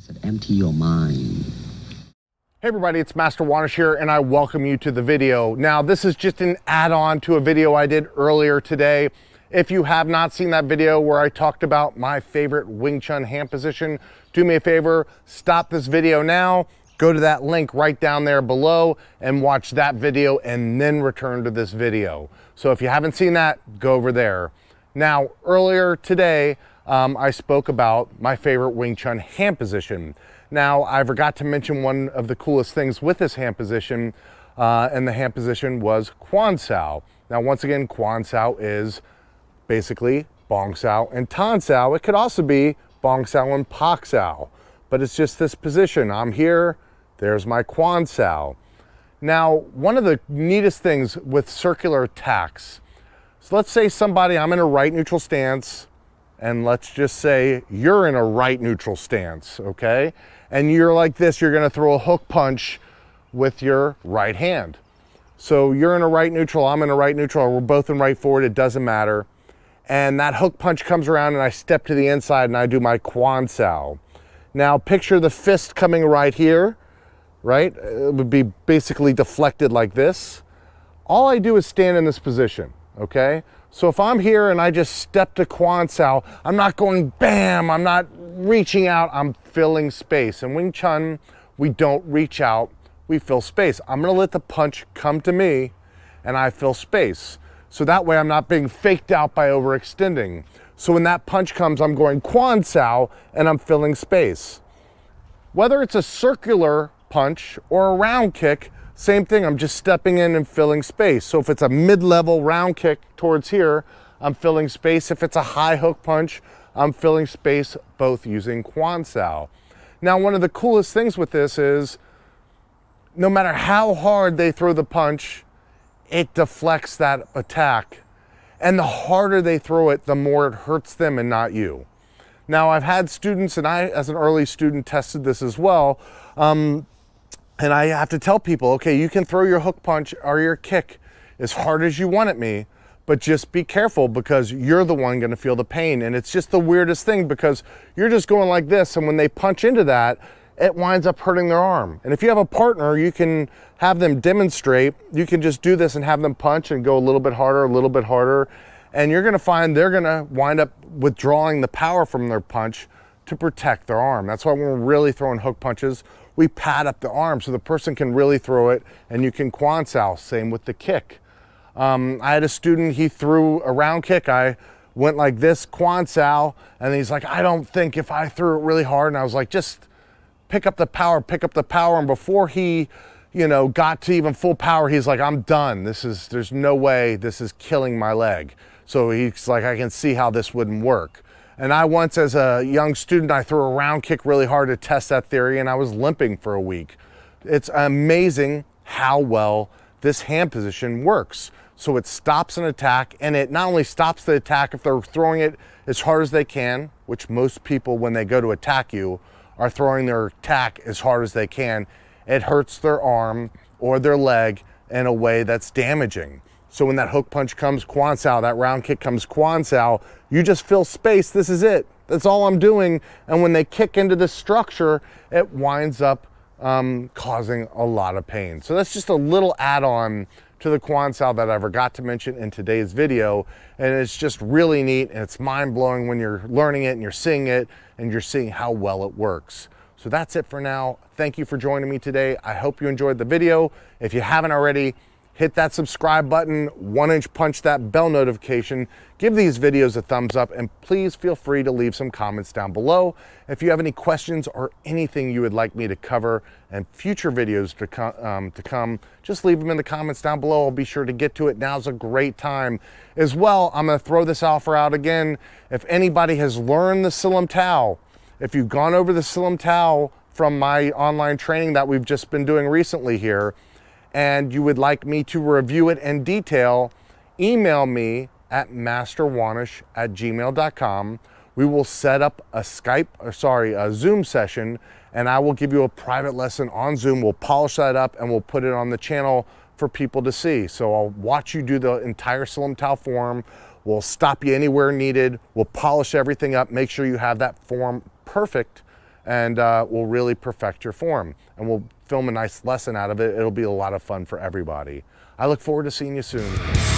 said, empty your mind. Hey everybody, it's Master Wanish here and I welcome you to the video. Now this is just an add-on to a video I did earlier today. If you have not seen that video where I talked about my favorite Wing Chun hand position, do me a favor, stop this video now, go to that link right down there below and watch that video and then return to this video. So if you haven't seen that, go over there. Now earlier today, I spoke about my favorite Wing Chun hand position. Now, I forgot to mention one of the coolest things with this hand position, and the hand position was Quan Sao. Now, once again, Quan Sao is basically Bong Sao and Tan Sao. It could also be Bong Sao and Pak Sao, but it's just this position. I'm here, there's my Quan Sao. Now, one of the neatest things with circular attacks, so let's say I'm in a right neutral stance, and let's just say you're in a right neutral stance, okay? And you're like this, you're gonna throw a hook punch with your right hand. So you're in a right neutral, I'm in a right neutral, we're both in right forward, it doesn't matter. And that hook punch comes around and I step to the inside and I do my Quan Sao. Now picture the fist coming right here, right? It would be basically deflected like this. All I do is stand in this position, okay? So if I'm here and I just step to Quan Sao, I'm not going bam, I'm not reaching out, I'm filling space. In Wing Chun, we don't reach out, we fill space. I'm gonna let the punch come to me and I fill space. So that way I'm not being faked out by overextending. So when that punch comes, I'm going Quan Sao and I'm filling space. Whether it's a circular punch or a round kick, same thing, I'm just stepping in and filling space. So if it's a mid-level round kick towards here, I'm filling space. If it's a high hook punch, I'm filling space, both using Quan Sao. Now, one of the coolest things with this is no matter how hard they throw the punch, it deflects that attack. And the harder they throw it, the more it hurts them and not you. Now, I've had students, and I, as an early student, tested this as well. And I have to tell people, okay, you can throw your hook punch or your kick as hard as you want at me, but just be careful because you're the one gonna feel the pain. And it's just the weirdest thing because you're just going like this, and when they punch into that, it winds up hurting their arm. And if you have a partner, you can have them demonstrate. You can just do this and have them punch and go a little bit harder, and you're gonna find they're gonna wind up withdrawing the power from their punch to protect their arm. That's why when we're really throwing hook punches, we pad up the arm so the person can really throw it and you can Quan Sao. Same with the kick. I had a student, he threw a round kick. I went like this, Quan Sao, and he's like, I don't think if I threw it really hard. And I was like, just pick up the power. And before he, got to even full power, he's like, I'm done. There's no way, this is killing my leg. So he's like, I can see how this wouldn't work. And I once, as a young student, I threw a round kick really hard to test that theory and I was limping for a week. It's amazing how well this hand position works. So it stops an attack, and it not only stops the attack if they're throwing it as hard as they can, which most people when they go to attack you are throwing their attack as hard as they can, it hurts their arm or their leg in a way that's damaging. So when that hook punch comes, Quan Sao, that round kick comes, Quan Sao, you just fill space, this is it. That's all I'm doing. And when they kick into this structure, it winds up causing a lot of pain. So that's just a little add-on to the Quan Sao that I forgot to mention in today's video. And it's just really neat and it's mind-blowing when you're learning it and you're seeing it and you're seeing how well it works. So that's it for now. Thank you for joining me today. I hope you enjoyed the video. If you haven't already, hit that subscribe button, 1-inch punch that bell notification, give these videos a thumbs up, and please feel free to leave some comments down below. If you have any questions or anything you would like me to cover and future videos to come, just leave them in the comments down below. I'll be sure to get to it. Now's a great time. As well, I'm gonna throw this offer out again. If anybody has learned the Silam Tao, if you've gone over the Silam Tao from my online training that we've just been doing recently here, and you would like me to review it in detail, email me at masterwanish@gmail.com. We will set up a Zoom session, and I will give you a private lesson on Zoom. We'll polish that up and we'll put it on the channel for people to see. So I'll watch you do the entire Silam Tao form. We'll stop you anywhere needed. We'll polish everything up, make sure you have that form perfect, and will really perfect your form. And we'll film a nice lesson out of it. It'll be a lot of fun for everybody. I look forward to seeing you soon.